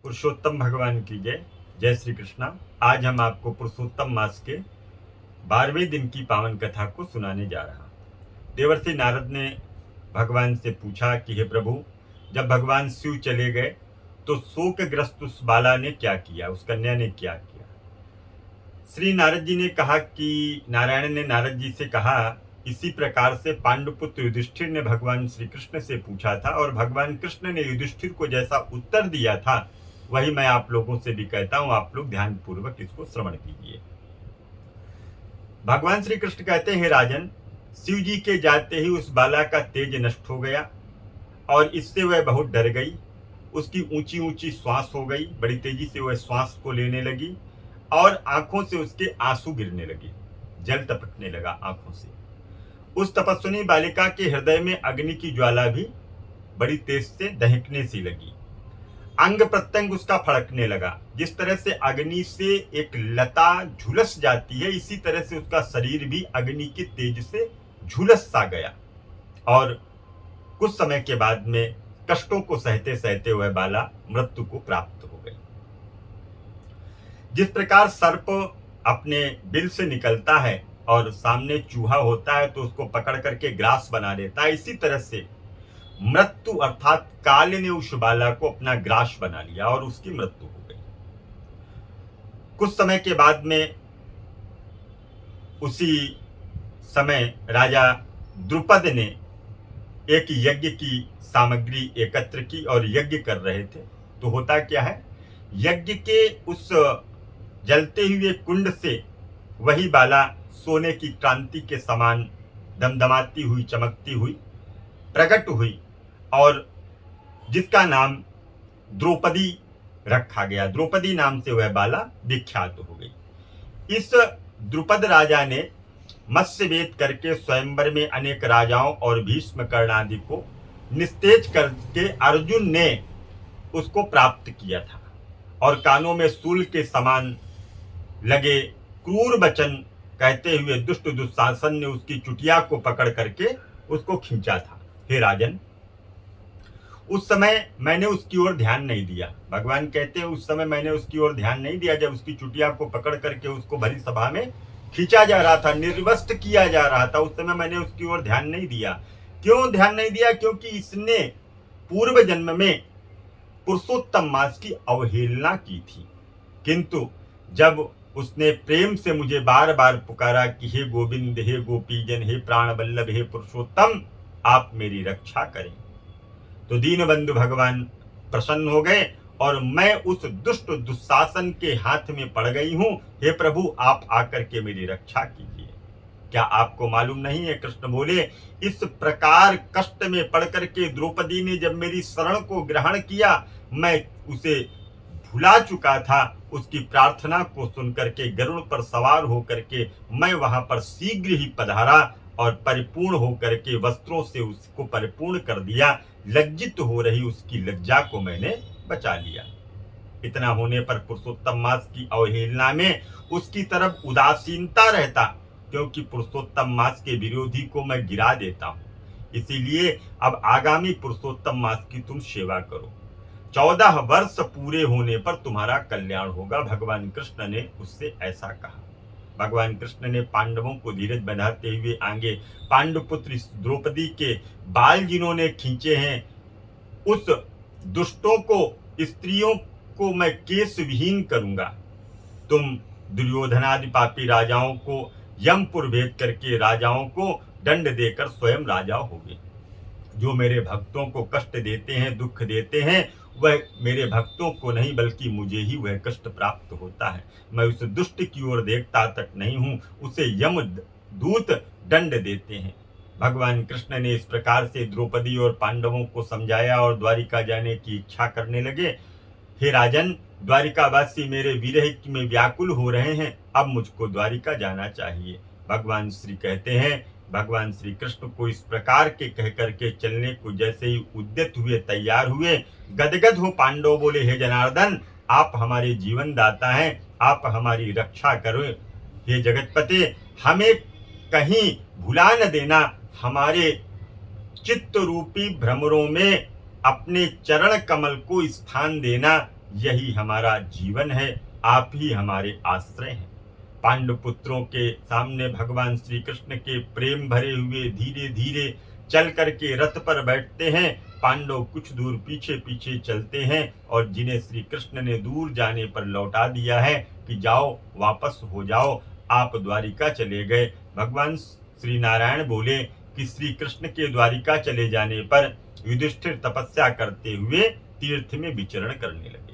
पुरुषोत्तम भगवान की जय। जय श्री कृष्णा। आज हम आपको पुरुषोत्तम मास के 12वें दिन की पावन कथा को सुनाने जा रहा। देवर्षि नारद ने भगवान से पूछा कि हे प्रभु, जब भगवान शिव चले गए तो शोकग्रस्त उस बाला ने क्या किया, उस कन्या ने क्या किया। श्री नारद जी ने कहा कि नारायण ने नारद जी से कहा, इसी प्रकार से पांडुपुत्र युधिष्ठिर ने भगवान श्री कृष्ण से पूछा था और भगवान कृष्ण ने युधिष्ठिर को जैसा उत्तर दिया था वही मैं आप लोगों से भी कहता हूं। आप लोग ध्यान पूर्वक इसको श्रवण कीजिए। भगवान श्री कृष्ण कहते हैं, राजन, शिव जी के जाते ही उस बाला का तेज नष्ट हो गया और इससे वह बहुत डर गई। उसकी ऊंची ऊंची श्वास हो गई, बड़ी तेजी से वह श्वास को लेने लगी और आंखों से उसके आंसू गिरने लगे, जल टपकने लगा आंखों से। उस तपस्विनी बालिका के हृदय में अग्नि की ज्वाला भी बड़ी तेज से दहकने सी लगी। अंग प्रत्यंग उसका फड़कने लगा। जिस तरह से अग्नि से एक लता झुलस जाती है, इसी तरह से उसका शरीर भी अग्नि के तेज से झुलस सा गया और कुछ समय के बाद में कष्टों को सहते सहते वह बाला मृत्यु को प्राप्त हो गई। जिस प्रकार सर्प अपने बिल से निकलता है और सामने चूहा होता है तो उसको पकड़ करके ग्रास बना देता है, इसी तरह से मृत्यु अर्थात काल ने उस बाला को अपना ग्रास बना लिया और उसकी मृत्यु हो गई। कुछ समय के बाद में उसी समय राजा द्रुपद ने एक यज्ञ की सामग्री एकत्र की और यज्ञ कर रहे थे। तो होता क्या है, यज्ञ के उस जलते हुए कुंड से वही बाला सोने की क्रांति के समान दमदमाती हुई, चमकती हुई प्रकट हुई और जिसका नाम द्रौपदी रखा गया। द्रौपदी नाम से वह बाला विख्यात हो गई। इस द्रुपद राजा ने मत्स्य वेद करके स्वयंवर में अनेक राजाओं और भीष्म कर्ण आदि को निस्तेज करके अर्जुन ने उसको प्राप्त किया था और कानों में सूल के समान लगे क्रूर वचन कहते हुए दुष्ट दुशासन ने उसकी चुटिया को पकड़ करके उसको खींचा था। हे राजन, उस समय मैंने उसकी ओर ध्यान नहीं दिया। भगवान कहते हैं, उस समय मैंने उसकी ओर ध्यान नहीं दिया। जब उसकी चुटिया को पकड़ करके उसको भरी सभा में खींचा जा रहा था, निर्वस्त किया जा रहा था, उस समय मैंने उसकी ओर ध्यान नहीं दिया। क्यों ध्यान नहीं दिया? क्योंकि इसने पूर्व जन्म में पुरुषोत्तम मास की अवहेलना की थी। किंतु जब उसने प्रेम से मुझे बार बार पुकारा कि हे गोविंद, हे गोपीजन, हे प्राण वल्लभ, हे पुरुषोत्तम, आप मेरी रक्षा करें, तो दीनबंधु भगवान प्रसन्न हो गए और मैं उस दुष्ट दुशासन के हाथ में पड़ गई हूं। हे प्रभु, आप आकर के मेरी रक्षा कीजिए। क्या आपको मालूम नहीं है? कृष्ण बोले, इस प्रकार कष्ट में पड़ करके द्रौपदी ने जब मेरी शरण को ग्रहण किया, मैं उसे भुला चुका था। उसकी प्रार्थना को सुनकर के गरुड़ पर सवार होकर के मैं वहां पर शीघ्र ही पधारा और परिपूर्ण होकर के वस्त्रों से उसको परिपूर्ण कर दिया। लज्जित हो रही उसकी लज्जा को मैंने बचा लिया। इतना होने पर पुरुषोत्तम मास की अवहेलना में उसकी तरफ उदासीनता रहता, क्योंकि पुरुषोत्तम मास के विरोधी को मैं गिरा देता हूं। इसीलिए अब आगामी पुरुषोत्तम मास की तुम सेवा करो। 14 वर्ष पूरे होने पर तुम्हारा कल्याण होगा। भगवान कृष्ण ने उससे ऐसा कहा। भगवान कृष्ण ने पांडवों को धीरज बंधाते हुए आगे पांडुपुत्र द्रौपदी के बाल जिन्होंने खींचे हैं, उस दुष्टों को, स्त्रियों को मैं केश विहीन करूंगा। तुम दुर्योधनादि पापी राजाओं को यमपुर भेज करके राजाओं को दंड देकर स्वयं राजा होगे। जो मेरे भक्तों को कष्ट देते हैं, दुख देते हैं, वह मेरे भक्तों को नहीं बल्कि मुझे ही वह कष्ट प्राप्त होता है। मैं उस दुष्ट की ओर देखता तक नहीं हूं, उसे यम दूत दंड देते हैं। भगवान कृष्ण ने इस प्रकार से द्रौपदी और पांडवों को समझाया और द्वारिका जाने की इच्छा करने लगे। हे राजन, द्वारिकावासी मेरे विरह में व्याकुल हो रहे हैं, अब मुझको द्वारिका जाना चाहिए। भगवान श्री कहते हैं, भगवान श्री कृष्ण को इस प्रकार के कह करके चलने को जैसे ही उद्यत हुए, तैयार हुए, गदगद हो पांडव बोले, हे जनार्दन, आप हमारे जीवन दाता हैं, आप हमारी रक्षा करो। हे जगतपते, हमें कहीं भुला न देना, हमारे चित्त रूपी भ्रमरों में अपने चरण कमल को स्थान देना। यही हमारा जीवन है, आप ही हमारे आश्रय हैं। पांडु पुत्रों के सामने भगवान श्री कृष्ण के प्रेम भरे हुए धीरे धीरे चल करके रथ पर बैठते हैं। पांडव कुछ दूर पीछे पीछे चलते हैं और जिन्हें श्री कृष्ण ने दूर जाने पर लौटा दिया है कि जाओ, वापस हो जाओ, आप द्वारिका चले गए। भगवान श्री नारायण बोले कि श्री कृष्ण के द्वारिका चले जाने पर युधिष्ठिर तपस्या करते हुए तीर्थ में विचरण करने लगे।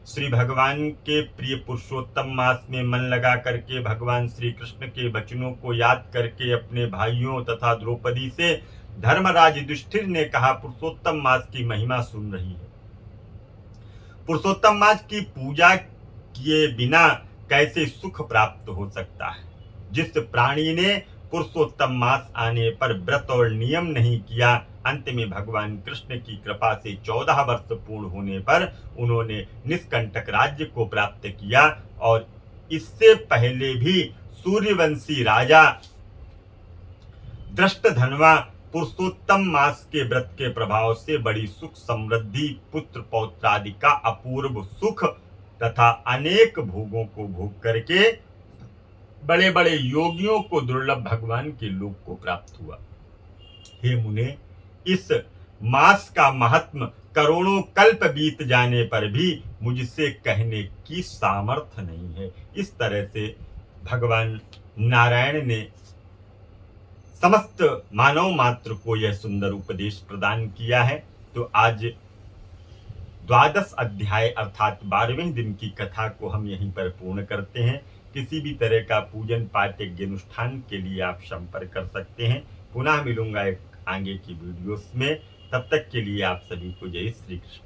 श्री भगवान के प्रिय पुरुषोत्तम मास में मन लगा करके भगवान श्री कृष्ण के वचनों को याद करके अपने भाइयों तथा द्रौपदी से धर्मराज युधिष्ठिर ने कहा, पुरुषोत्तम मास की महिमा सुन रही है। पुरुषोत्तम मास की पूजा किए बिना कैसे सुख प्राप्त हो सकता है। जिस प्राणी ने पुरुषोत्तम मास आने पर व्रत और नियम नहीं किया, अंत में भगवान कृष्ण की कृपा से 14 वर्ष पूर्ण होने पर उन्होंने निष्कंटक राज्य को प्राप्त किया। और इससे पहले भी सूर्यवंशी राजा दृष्टधन्वा पुरुषोत्तम मास के व्रत के प्रभाव से बड़ी सुख समृद्धि, पुत्र पौत्रादि का अपूर्व सुख तथा अनेक भोगों को भोग करके बड़े बड़े योगियों को दुर्लभ भगवान के लोक को प्राप्त हुआ। हे मुने, इस मास का महात्म करोड़ों कल्प बीत जाने पर भी मुझसे कहने की सामर्थ्य नहीं है। इस तरह से भगवान नारायण ने समस्त मानव मात्र को यह सुंदर उपदेश प्रदान किया है। तो आज 12 अध्याय अर्थात 12वें दिन की कथा को हम यहीं पर पूर्ण करते हैं। किसी भी तरह का पूजन पाठ यज्ञ अनुष्ठान के लिए आप संपर्क कर सकते हैं। पुनः मिलूंगा एक आगे की वीडियोस में। तब तक के लिए आप सभी को जय श्री कृष्ण।